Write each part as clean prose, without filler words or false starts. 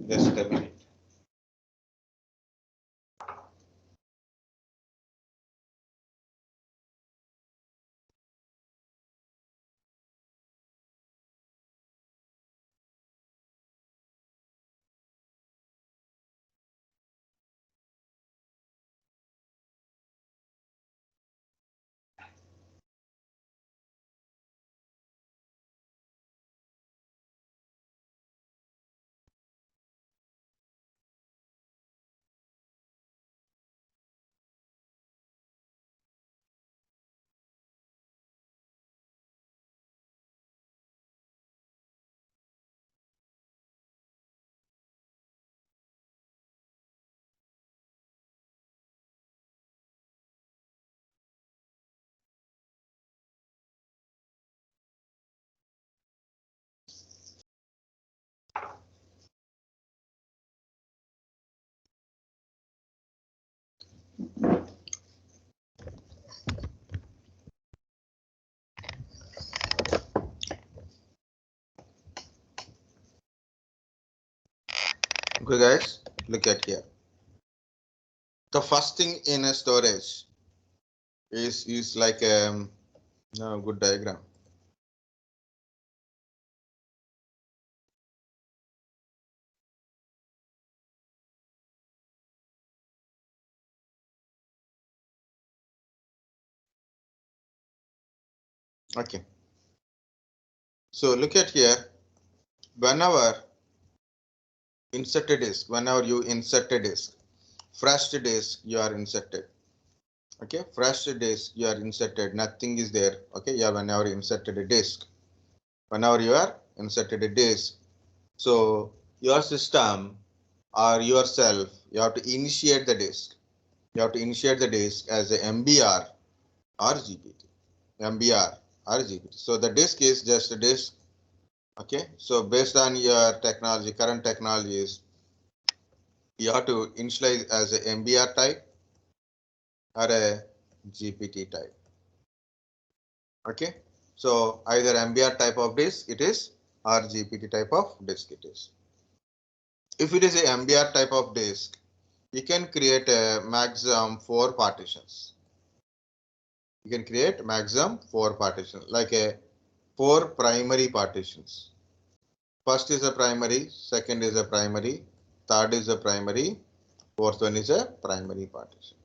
Just a minute. Okay, guys, look at here. The first thing in a storage is like no, good diagram. Okay. So look at here. Whenever insert a disk, whenever you insert a disk, fresh disk you are inserted. Okay, fresh disk you are inserted. Nothing is there. Okay, yeah. Whenever you inserted a disk, whenever you are inserted a disk, so your system or yourself, you have to initiate the disk. You have to initiate the disk as a MBR or GPT. MBR or GPT. So the disk is just a disk. Okay, so based on your technology, current technologies, you have to initialize as a MBR type or a GPT type. Okay, so either MBR type of disk it is or GPT type of disk it is. If it is a MBR type of disk, you can create a maximum 4 partitions. You can create maximum 4 partitions, like a 4 primary partitions. First is a primary, second is a primary, third is a primary, fourth one is a primary partition.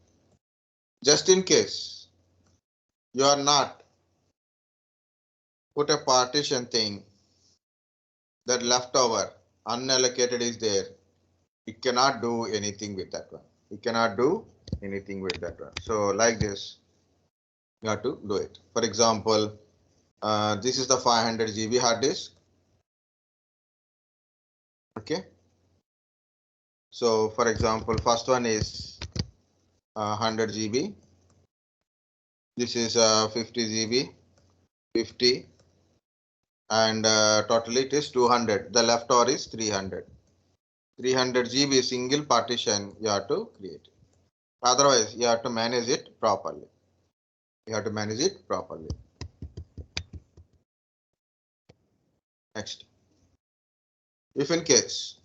Just in case you are not put a partition thing that leftover unallocated is there, you cannot do anything with that one. You cannot do anything with that one. So like this, you have to do it. For example, this is the 500 GB hard disk. Okay. So for example, first one is 100 GB. This is 50 GB, 50, and totally it is 200. The leftover is 300. 300 GB single partition you have to create. Otherwise, you have to manage it properly. You have to manage it properly. Next, if in case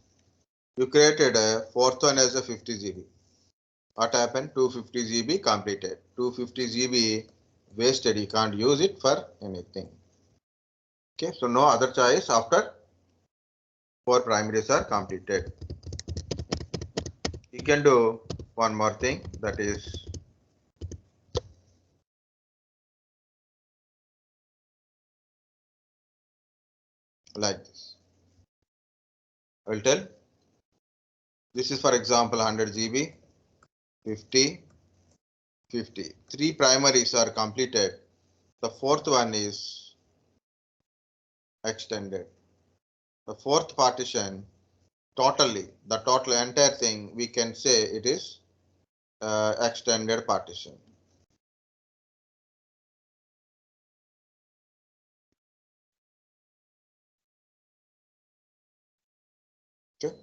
you created a fourth one as a 50 GB, what happened? 250 GB completed. 250 GB wasted. You can't use it for anything. Okay, so no other choice after 4 primaries are completed. You can do one more thing, that is like this. I will tell. This is for example 100 GB, 50, 50. 3 primaries are completed. The fourth one is extended. The fourth partition totally, the total entire thing, we can say it is extended partition. Okay,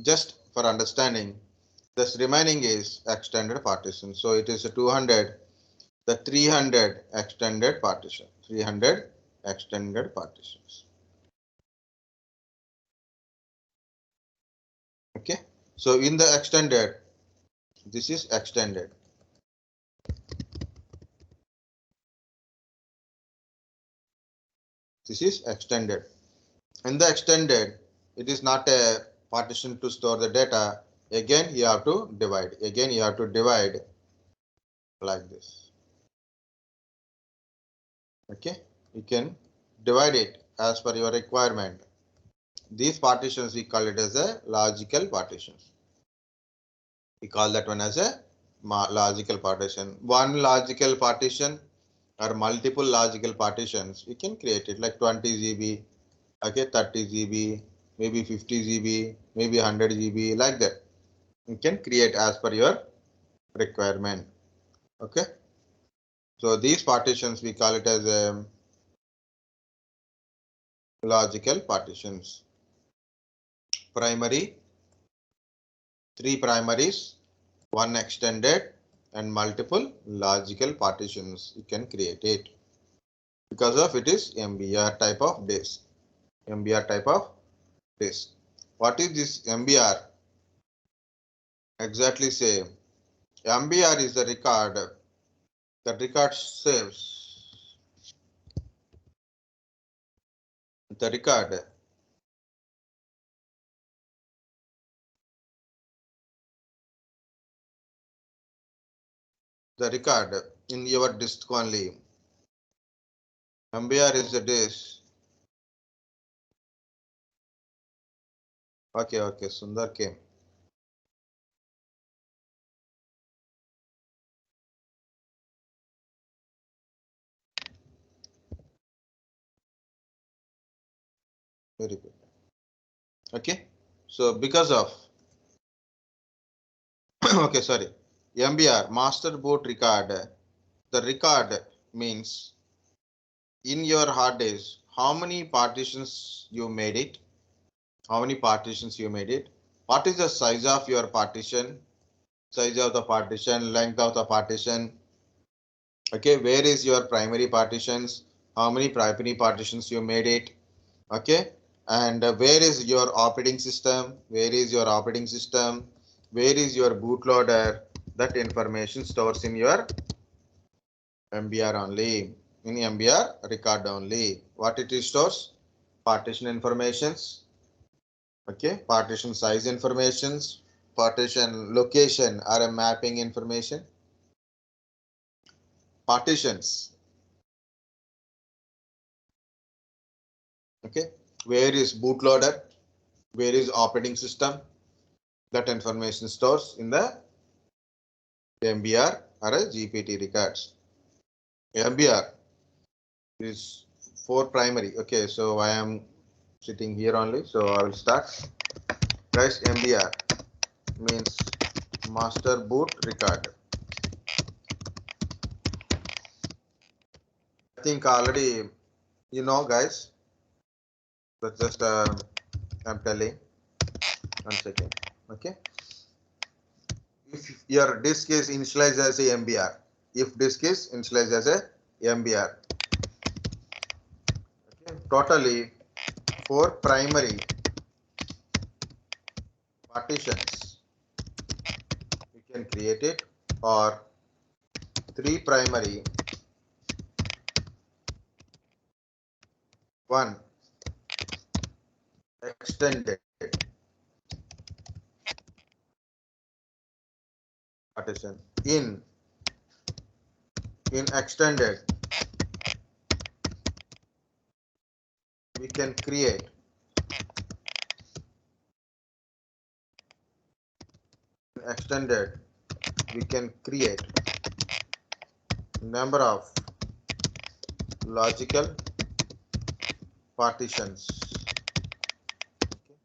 just for understanding, this remaining is extended partition. So it is a 200, the 300 extended partition, 300 extended partitions. Okay, so in the extended, this is extended. This is extended. In the extended, it is not a partition to store the data. Again, you have to divide. Again, you have to divide like this. Okay, you can divide it as per your requirement. These partitions we call it as a logical partitions. We call that one as a logical partition. One logical partition or multiple logical partitions, we can create it like 20 GB, okay, 30 GB, maybe 50 GB, maybe 100 GB, like that. You can create as per your requirement. Okay. So these partitions we call it as logical partitions. Primary, 3 primaries, 1 extended, and multiple logical partitions. You can create it because of it is MBR type of disk. MBR type of disk. What is this MBR? Exactly same. MBR is the record. The record saves the record. The record in your disk only. MBR is the disk. Okay, Sundar came. Very good. Okay, so because of okay, sorry, MBR, master boot record. The record means in your hard disk, how many partitions you made it, how many partitions you made it, what is the size of your partition, size of the partition, length of the partition, okay, where is your primary partitions, how many primary partitions you made it, okay, and where is your operating system, where is your operating system, where is your bootloader, that information stores in your MBR only, in MBR record only. What it stores? Partition informations, okay, partition size informations, partition location or a mapping information, partitions, okay, where is bootloader, where is operating system, that information stores in the MBR or a GPT records. MBR is 4 primary. Okay, so I am sitting here only, so I will start. Guys, MBR means master boot record. I think already you know, guys, but just I'm telling. 1 second. Okay, if your disk is initialized as a MBR, if disk is initialized as a MBR, okay, totally 4 primary partitions you can create it, or 3 primary, 1 extended partition. In extended we can create number of logical partitions. Okay.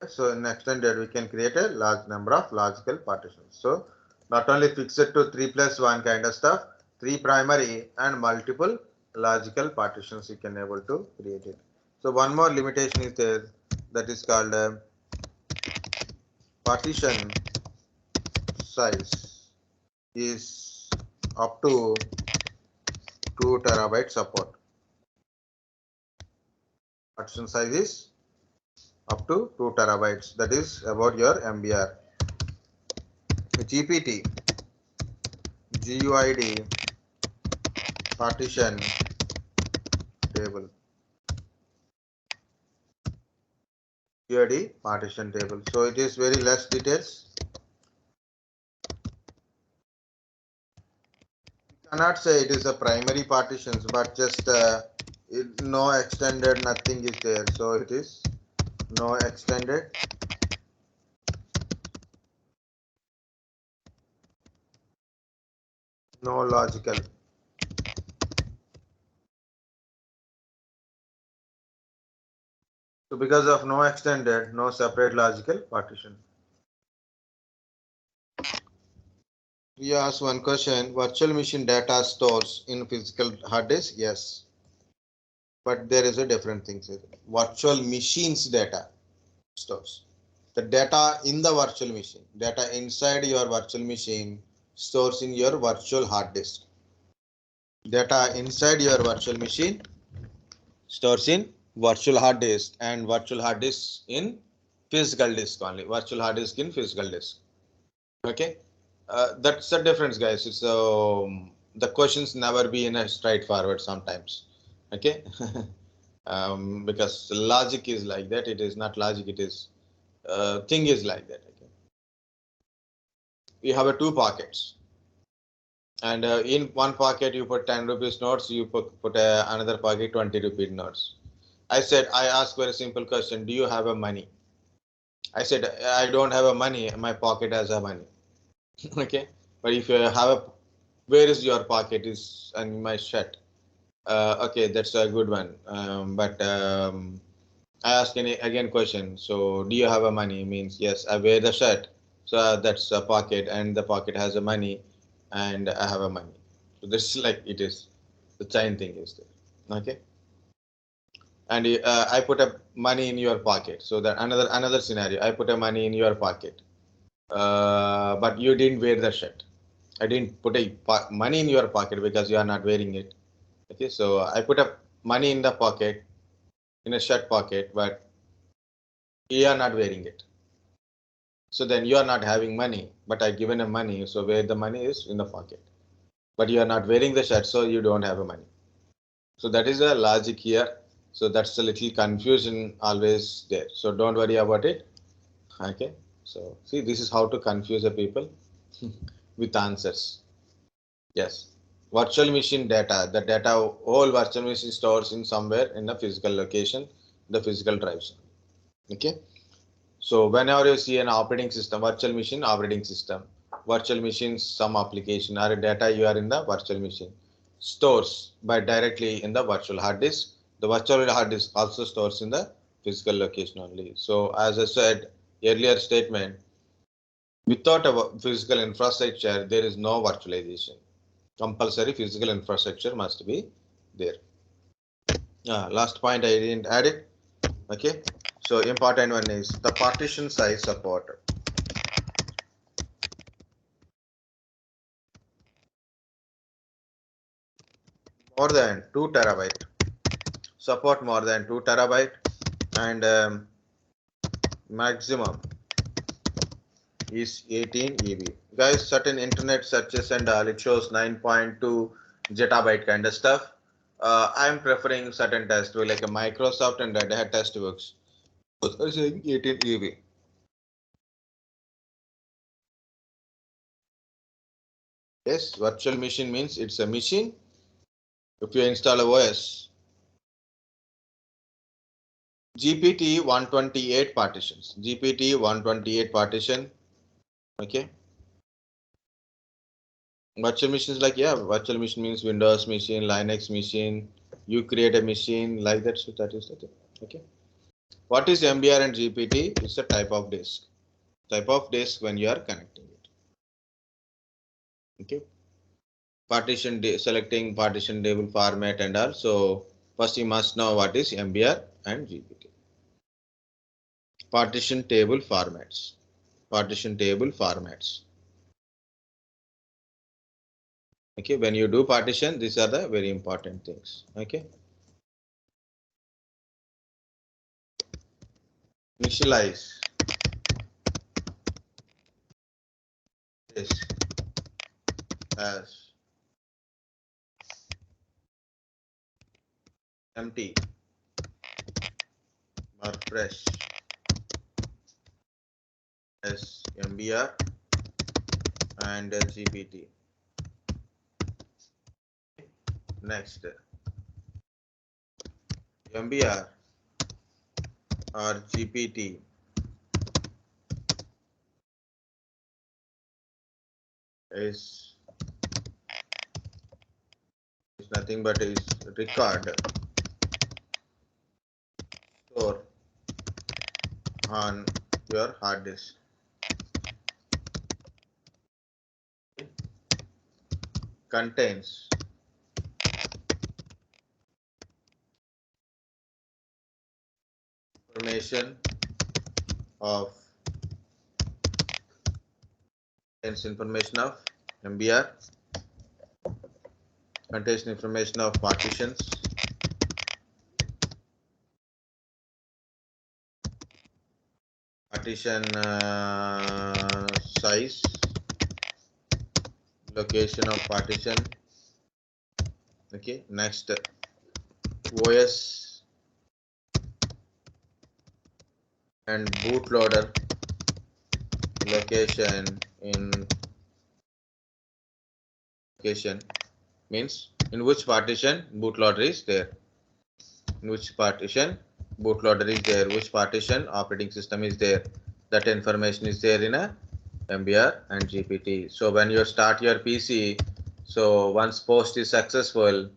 So in extended we can create a large number of logical partitions. So not only fixed to 3 plus 1 kind of stuff, 3 primary and multiple logical partitions you can able to create it. So one more limitation is there, that is called partition size is up to 2 terabyte support. Partition size is up to 2 terabytes. That is about your MBR. GPT, GUID, partition table. GUID partition table. So it is very less details. Cannot say it is a primary partitions, but just no extended, nothing is there. So it is no extended, no logical. So because of no extended, no separate logical partition. We ask one question, virtual machine data stores in physical hard disk? Yes. But there is a different thing. Virtual machines data stores. The data in the virtual machine, data inside your virtual machine stores in your virtual hard disk. Data inside your virtual machine stores in virtual hard disk, and virtual hard disk in physical disk only. Virtual hard disk in physical disk. Okay, that's the difference, guys. It's the questions never be in a straightforward sometimes. Okay, because logic is like that. It is not logic. It is thing is like that. Okay, we have a two pockets, and in one pocket you put 10 rupees notes. You put another pocket 20 rupee notes. I said, I asked very simple question. Do you have a money? I said, I don't have a money. My pocket has a money. Okay. But if you have a, where is your pocket is in my shirt? Okay, that's a good one. But I ask again question. So do you have a money? Means yes, I wear the shirt. So that's a pocket, and the pocket has a money, and I have a money. So this is like it is. The chain thing is there. Okay. And I put a money in your pocket. So that another scenario, I put a money in your pocket, but you didn't wear the shirt. I didn't put a money in your pocket because you are not wearing it. Okay, so I put a money in the pocket, in a shirt pocket, but you are not wearing it. So then you are not having money, but I given a money. So where the money is in the pocket, but you are not wearing the shirt, so you don't have a money. So that is the logic here. So that's a little confusion always there. So don't worry about it. Okay. So see, this is how to confuse the people with answers. Yes. Virtual machine data. The data whole virtual machine stores in somewhere in a physical location, the physical drives. Okay. So whenever you see an operating system, virtual machine operating system, virtual machine some application or data you are in the virtual machine stores by directly in the virtual hard disk. The virtual hard disk also stores in the physical location only. So as I said earlier statement, without a physical infrastructure, there is no virtualization. Compulsory physical infrastructure must be there. Last point I didn't add it. Okay. So important one is the partition size support. More than 2 terabyte. Support more than 2 terabyte, and maximum is 18 EB. Guys, certain internet searches and all, it shows 9.2 zettabyte kind of stuff. I'm preferring certain textbooks like a Microsoft and Red Hat textbooks. Both are saying 18 EB. Yes, virtual machine means it's a machine. If you install a OS, GPT 128 partitions. GPT 128 partition. Okay. Virtual machine is like, yeah, virtual machine means Windows machine, Linux machine. You create a machine like that. So that is the thing. Okay. What is MBR and GPT? It's a type of disk. Type of disk when you are connecting it. Okay. Partition selecting partition table format and all. So first you must know what is MBR and GPT. Partition table formats. Partition table formats. Okay, when you do partition, these are the very important things. Okay. initialize this as empty or fresh as MBR and GPT. Next, MBR or GPT is nothing but is record store on your hard disk. Contains information of MBR, contains information of partitions, partition size, location of partition. Okay, next OS and bootloader location means in which partition bootloader is there, in which partition bootloader is there, which partition operating system is there. That information is there in a MBR and GPT. So when you start your PC, so once post is successful,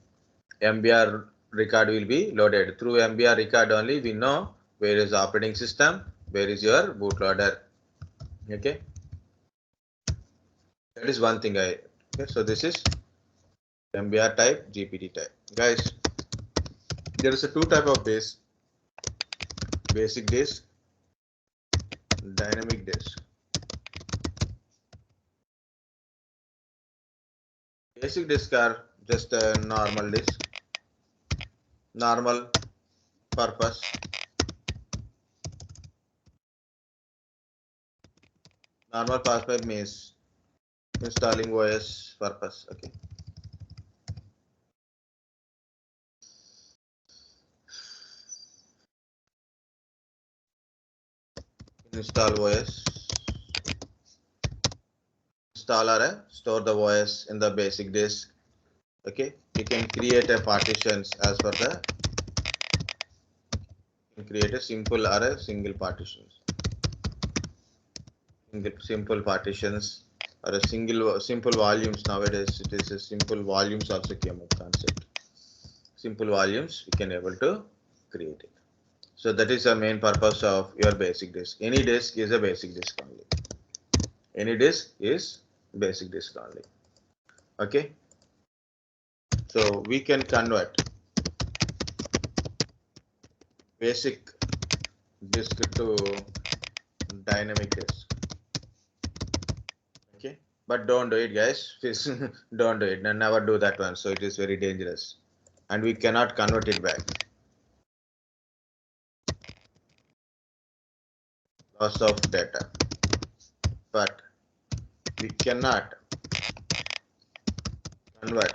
MBR record will be loaded. Through MBR record only we know where is operating system, where is your bootloader. Okay, that is one thing. Okay, so this is MBR type, GPT type. Guys, there is a two type of disk: basic disk, dynamic disk. Basic disk are just a normal disk, normal purpose. Normal purpose means installing OS purpose. Okay. Install OS. Install or store the OS in the basic disk. Okay. You can create a partitions as per the. You can create a simple or a single partitions. Simple partitions or a simple volumes. Nowadays it is a simple volumes also came up concept. Simple volumes you can able to create it. So that is the main purpose of your basic disk. Any disk is a basic disk only. Any disk is basic disk only. Okay. So we can convert basic disk to dynamic disk. Okay. But don't do it, guys. Please don't do it. Never do that one. So it is very dangerous. And we cannot convert it back. Loss of data. But we cannot convert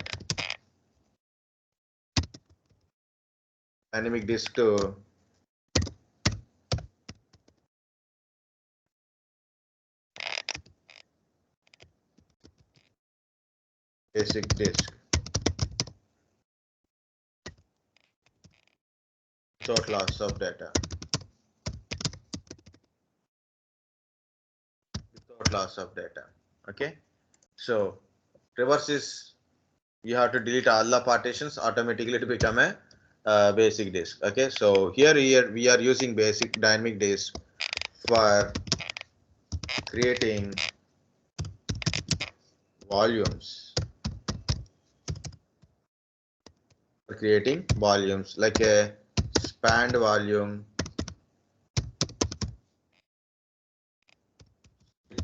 dynamic disk to basic disk without loss of data. Without loss of data. Okay. So reverse is you have to delete all the partitions automatically to become a basic disk. Okay. So here we are using basic dynamic disk for creating volumes. For creating volumes like a spanned volume,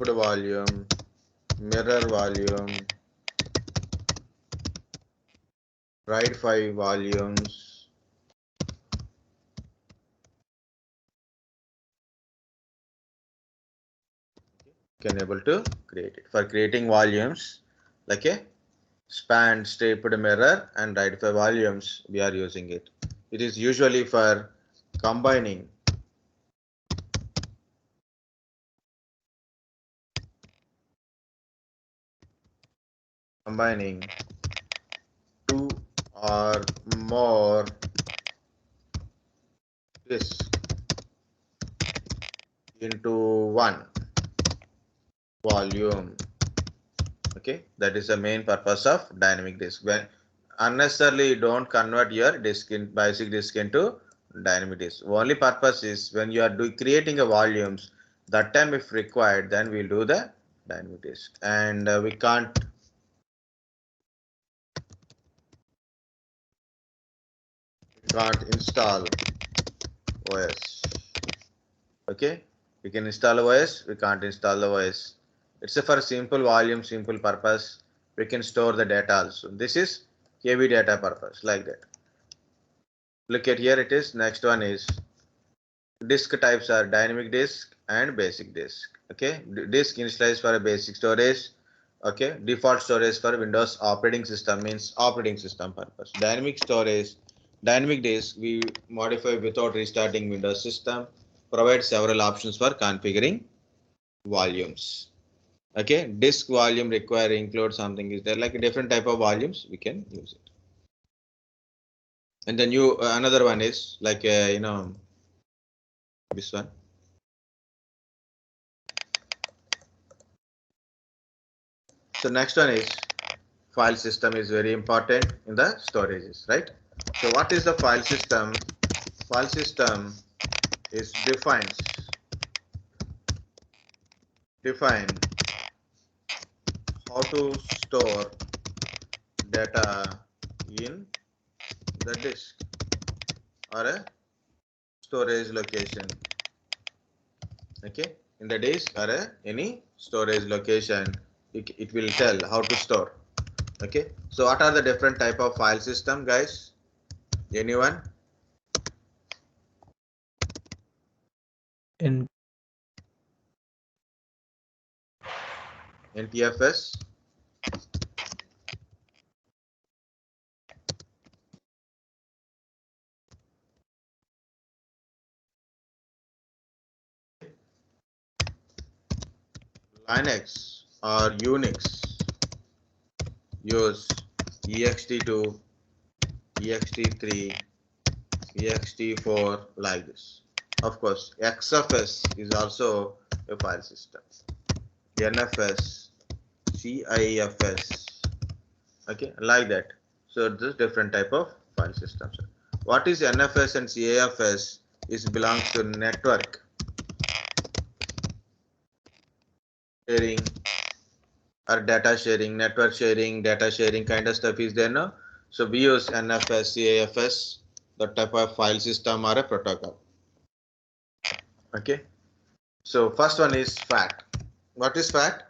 stipped volume, mirror volume, write 5 volumes, can able to create it. For creating volumes like a span, stipped, mirror and ReFS volumes, we are using it. It is usually for combining two or more disks into one volume. Okay, that is the main purpose of dynamic disk. When unnecessarily don't convert your disk in basic disk into dynamic disk. Only purpose is when you are creating a volumes, that time if required, then we'll do the dynamic disk. And we can't install OS. Okay, we can install OS, we can't install the OS. It's a for simple volume, simple purpose. We can store the data also. This is heavy data purpose like that. Look at here, it is next one is disk types are dynamic disk and basic disk. Okay, disk initialized for a basic storage. Okay, default storage for Windows operating system means operating system purpose. Dynamic disk we modify without restarting Windows system. Provide several options for configuring volumes. Okay, disk volume require include something is there like a different type of volumes we can use it. And then another one is like this one. So next one is file system is very important in the storages, right? So what is the file system? File system is define how to store data in the disk or a storage location. Okay, in the disk or any storage location, it will tell how to store. Okay, so what are the different type of file system, guys? Anyone? NTFS, Linux or Unix use ext2, ext3, ext4 like this. Of course, xFS is also a file system. NFS, CIFS, okay, like that. So this different type of file systems. What is NFS and CIFS is belongs to network sharing or data sharing, network sharing, data sharing kind of stuff is there now. So we use NFS, CIFS, the type of file system or a protocol. Okay. So first one is FAT. What is FAT?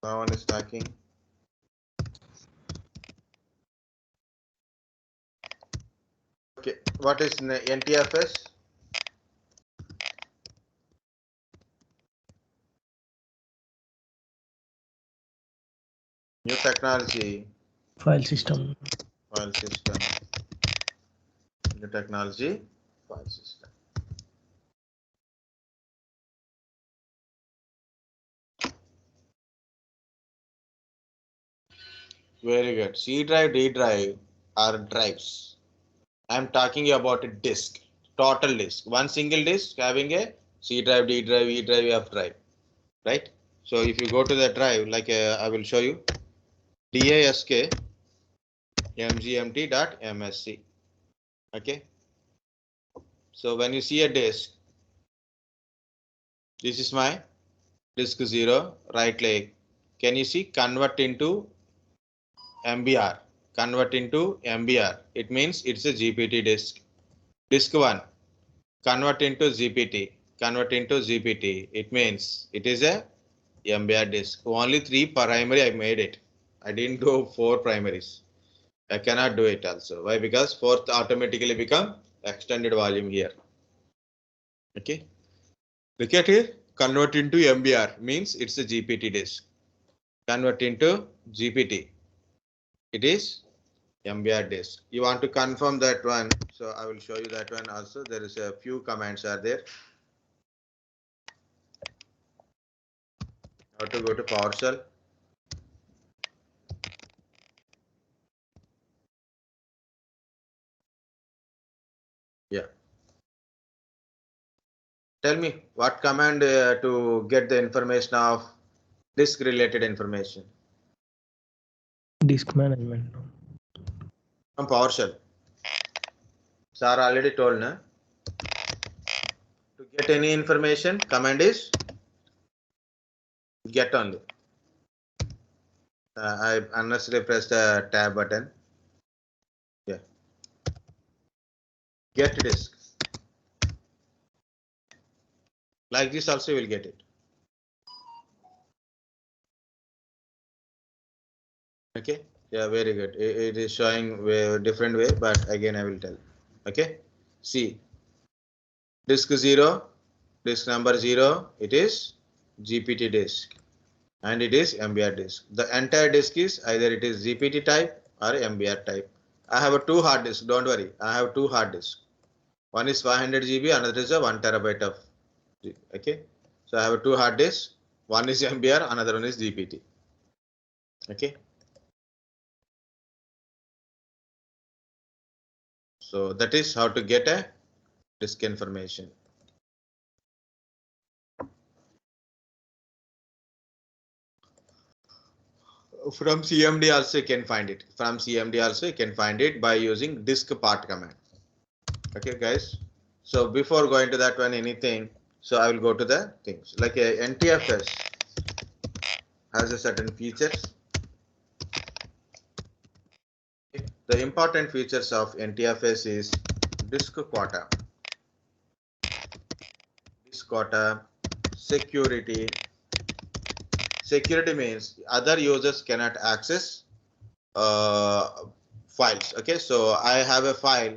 Someone is talking. Okay. What is NTFS? New technology. File system. File system. New technology. File system. Very good. C drive, D drive are drives. I am talking about a disk, total disk. One single disk having a C drive, D drive, E drive, F drive, right? So if you go to the drive, like I will show you, disk mgmt.msc. Okay. So when you see a disk, this is my disk 0, right click. Can you see convert into MBR? Convert into MBR. It means it's a GPT disk. Disk 1. Convert into GPT. Convert into GPT. It means it is a MBR disk. Only 3 primary I made it. I didn't do 4 primaries. I cannot do it also. Why? Because 4th automatically become extended volume here. Okay, look at here, convert into MBR means it's a GPT disk. Convert into GPT, it is MBR disk. You want to confirm that one, so I will show you that one also. There is a few commands are there. How to go to PowerShell. Yeah. Tell me what command to get the information of disk related information. Disk management. From PowerShell. Sir already told, na? To get any information, command is get only. I unnecessarily pressed the tab button. Yeah. Get disk. Like this also you will get it. Okay. Yeah, very good. It is showing a different way, but again I will tell. Okay. See. Disk 0, disk number 0, it is GPT disk. And it is MBR disk. The entire disk is either it is GPT type or MBR type. I have a 2 hard disk. Don't worry. I have 2 hard disks. One is 500 GB, another is a 1 terabyte of. Okay. So I have a 2 hard disks. One is MBR, another one is GPT. Okay. So that is how to get a disk information. From CMD also you can find it. From CMD also you can find it by using disk part command. Okay, guys. So before going to that one, anything. So I will go to the things like a NTFS has a certain features. The important features of NTFS is disk quota. Disk quota, security. Security means other users cannot access files. Okay, so I have a file,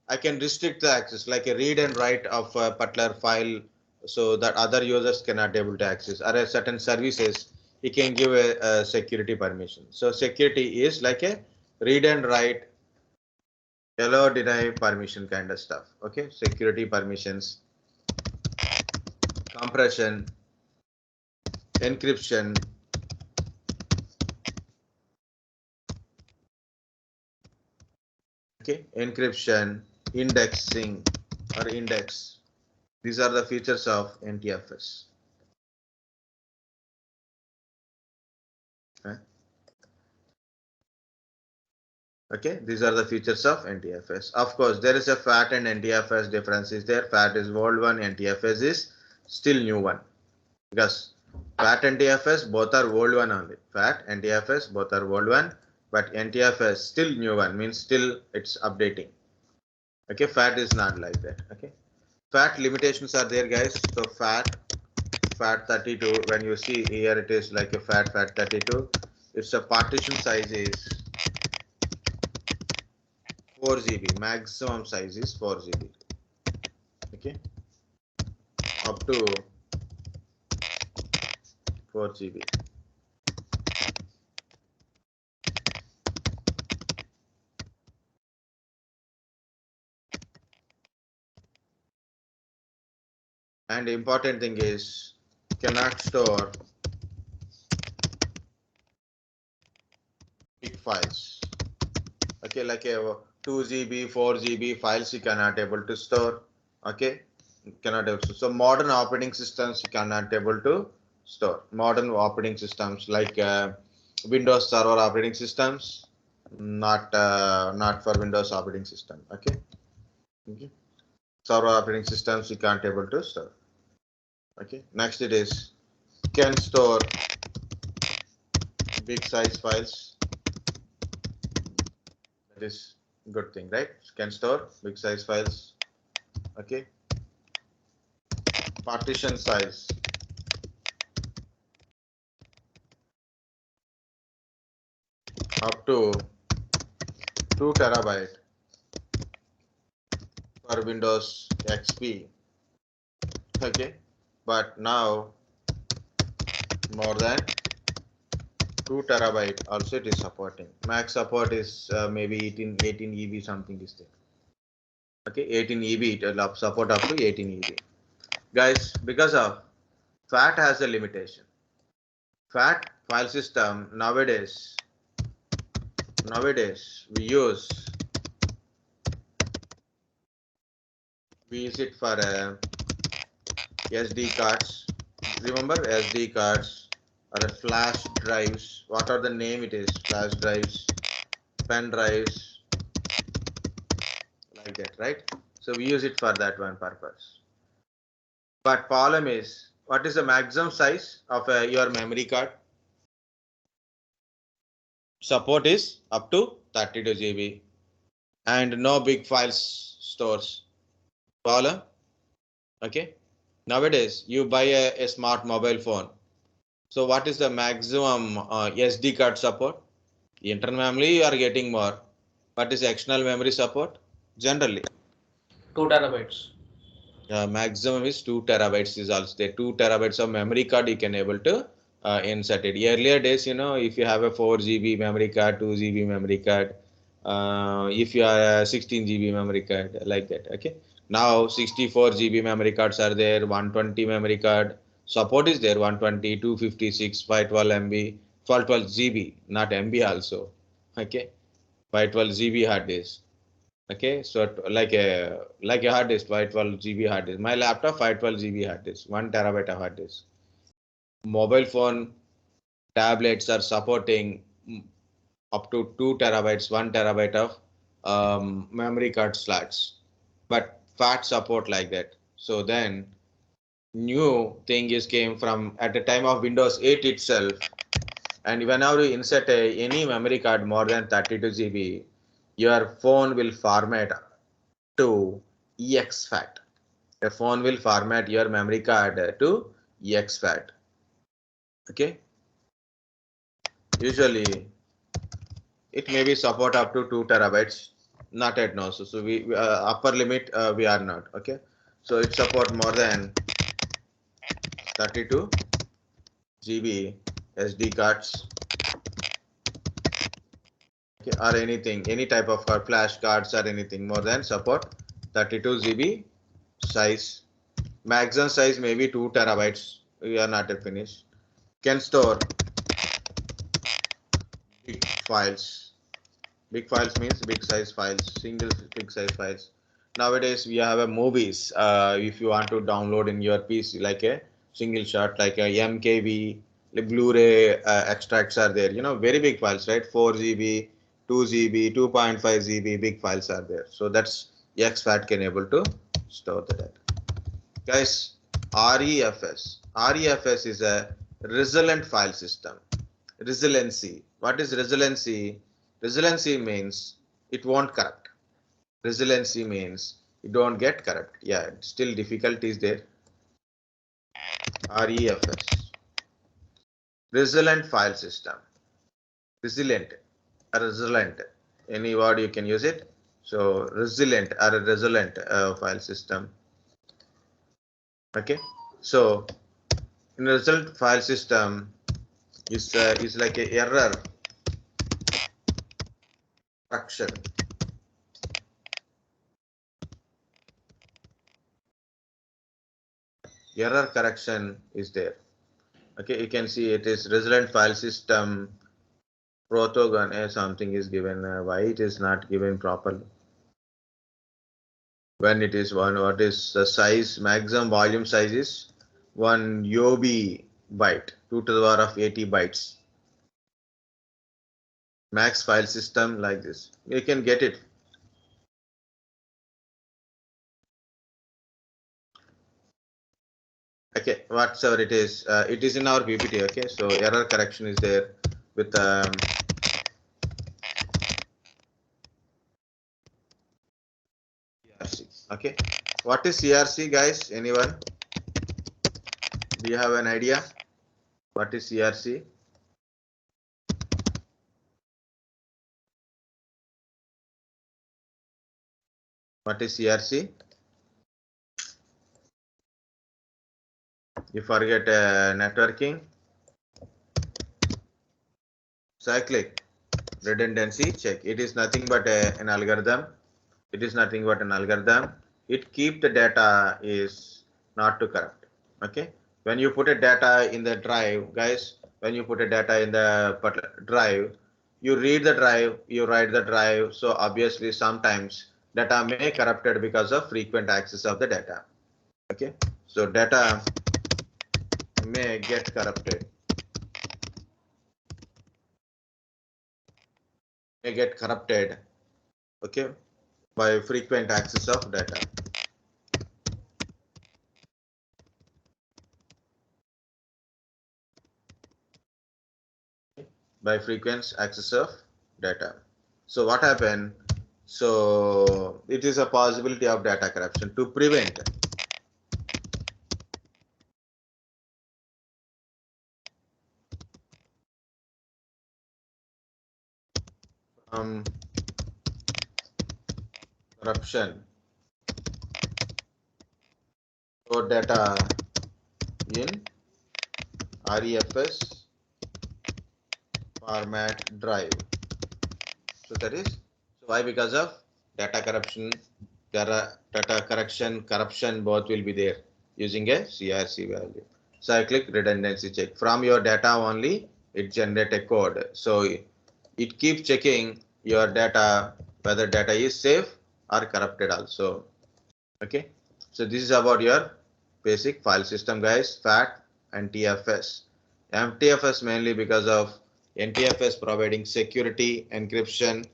I can restrict the access like a read and write of a particular file so that other users cannot able to access, or a certain services you can give a security permission. So security is like a read and write, allow, deny permission kind of stuff. Okay, security permissions, compression, encryption, okay, encryption, indexing or index. These are the features of NTFS. Okay, these are the features of NTFS. Of course, there is a FAT and NTFS difference is there. FAT is old one, NTFS is still new one. Because FAT and NTFS both are old one only. FAT and NTFS both are old one, but NTFS still new one, means still it's updating. Okay, FAT is not like that. Okay, FAT limitations are there, guys. So FAT 32, when you see here it is like a FAT 32. It's a partition size is 4 GB, maximum size is 4 GB. Okay, up to 4 GB. And the important thing is cannot store big files. Okay, like a 2 GB, 4 GB files you cannot able to store. Okay, cannot able to. So modern operating systems you cannot able to store. Modern operating systems like Windows Server operating systems, not for Windows operating system. Okay. Okay. Server operating systems you can't able to store. Okay. Next it is can store big size files. That is good thing, right? Can store big size files. Okay. Partition size. Up to 2 terabyte for Windows XP. Okay, but now more than 2 terabyte also it is supporting. Max support is maybe 18 EB something is there. Okay, 18 EB it will support up to 18 EB. Guys, because of FAT has a limitation. FAT file system nowadays we use it for SD cards. Remember SD cards or flash drives. What are the name it is? Flash drives, pen drives, like that, right? So we use it for that one purpose. But problem is, what is the maximum size of your memory card? Support is up to 32 GB and no big files stores. Problem? Okay. Nowadays, you buy a smart mobile phone. So what is the maximum SD card support? Internal memory you are getting more. What is external memory support? Generally 2 terabytes. Maximum is 2 terabytes is also there. 2 terabytes of memory card you can able to insert it. Earlier days, if you have a 4 GB memory card, 2 GB memory card, if you are a 16 GB memory card, like that. Okay. Now 64 GB memory cards are there, 120 memory card support is there, 120, 256, 512 MB, 12 GB, not MB also. Okay. 512 GB hard disk. Okay, so like a hard disk, 512 GB hard disk. My laptop 512 GB hard disk, 1 terabyte of hard disk. Mobile phone tablets are supporting up to 2 terabytes, 1 terabyte of memory card slots, but FAT support like that. So then new thing is came from at the time of Windows 8 itself, and whenever you insert any memory card more than 32 GB, your phone will format to exFAT. A phone will format your memory card to exFAT. Okay. Usually, it may be support up to 2 terabytes. Not at now. So we upper limit we are not. Okay. So it support more than 32 GB SD cards. Okay, or anything, any type of card, flash cards or anything more than support 32 GB size. Maximum size may be 2 terabytes. We are not finished. Can store big files. Big files means big size files, single big size files. Nowadays we have a movies. If you want to download in your PC, like a single shot, like a MKV, the Blu-ray extracts are there. Very big files, right? 4 GB, 2 GB, 2.5 GB, big files are there. So that's exFAT can able to store the data. Guys, ReFS. ReFS is a resilient file system. Resiliency. What is resiliency? Resiliency means it won't corrupt. Resiliency means it don't get corrupt. Yeah, still difficulties there. ReFS. Resilient file system. Resilient. Resilient. Any word you can use it. So resilient or a resilient file system. Okay. So in result file system is like a error correction. Error correction is there. Okay, you can see it is resilient file system protogon something is given. Why it is not given properly? When it is one, what is the size? Maximum volume size is 1 UB byte, 2 to the power of 80 bytes. Max file system like this. You can get it. Okay, whatsoever it is in our PPT. Okay, so error correction is there with CRC. Okay, what is CRC, guys? Anyone? Do you have an idea? What is CRC? What is CRC? You forget networking, cyclic redundancy check. It is nothing but an algorithm. It is nothing but an algorithm. It keep the data is not to corrupt. Okay. When you put a data in the drive, guys, when you put a data in the drive, you read the drive, you write the drive. So obviously sometimes data may corrupted because of frequent access of the data. Okay. So data may get corrupted. May get corrupted. Okay. By frequent access of data. By frequent access of data. So what happened? So it is a possibility of data corruption. To prevent corruption, store data in ReFS format drive. So that is why, because of data corruption, corruption both will be there using a CRC value. Cyclic redundancy check. From your data only, it generate a code. So it keeps checking your data, whether data is safe or corrupted also. Okay. So this is about your basic file system, guys. FAT and NTFS. NTFS mainly because of NTFS providing security, encryption,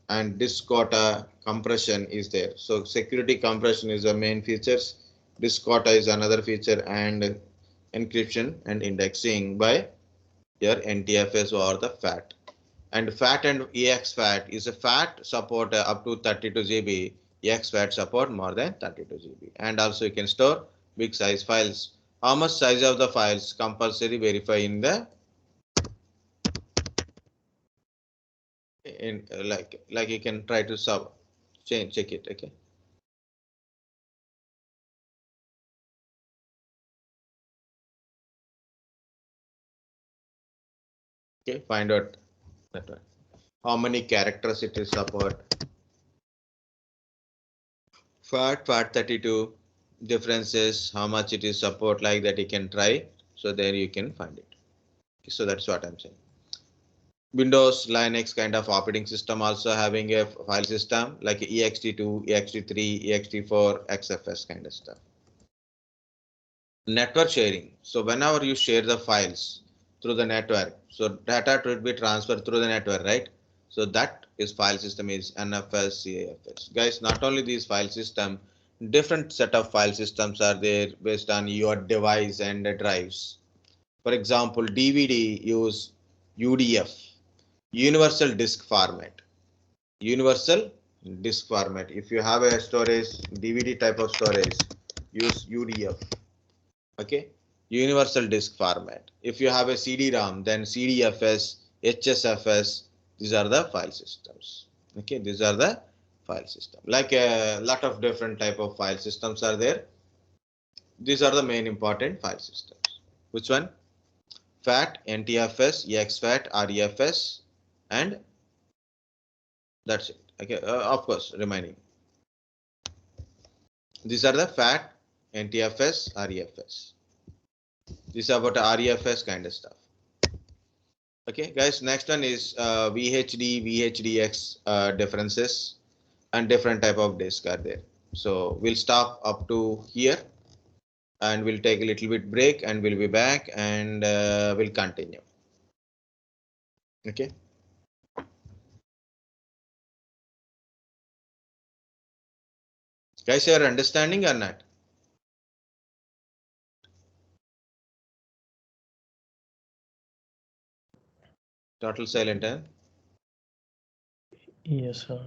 and disk quota compression is there. So security compression is the main features. Disk quota is another feature, and encryption and indexing by your NTFS or the FAT. And FAT and exFAT is a FAT support up to 32 GB, exFAT support more than 32 GB. And also you can store big size files. How much size of the files compulsory verify in the like you can try to check it. Okay. Okay, find out that one. How many characters it is support. FAT32 differences, how much it is support, like that you can try. So there you can find it. So that's what I'm saying. Windows, Linux kind of operating system also having a file system like ext2, ext3, ext4, xFS kind of stuff. Network sharing. So whenever you share the files through the network, so data should be transferred through the network, right? So that is file system is NFS, CAFS. Guys, not only these file system, different set of file systems are there based on your device and the drives. For example, DVD use UDF, universal disk format. Universal disk format. If you have a storage, DVD type of storage, use UDF. Okay, universal disk format. If you have a CD-ROM, then CDFS, HSFS, these are the file systems. Okay, these are the file system. Like a lot of different type of file systems are there. These are the main important file systems. Which one? FAT, NTFS, exFAT, ReFS, and that's it. Okay, of course, remaining. These are the FAT, NTFS, ReFS. This is about ReFS kind of stuff. Okay, guys, next one is VHD, VHDX differences and different type of disk are there. So we'll stop up to here and we'll take a little bit break and we'll be back and we'll continue. Okay. Guys, you are understanding or not? Total silent, huh? Yes, sir.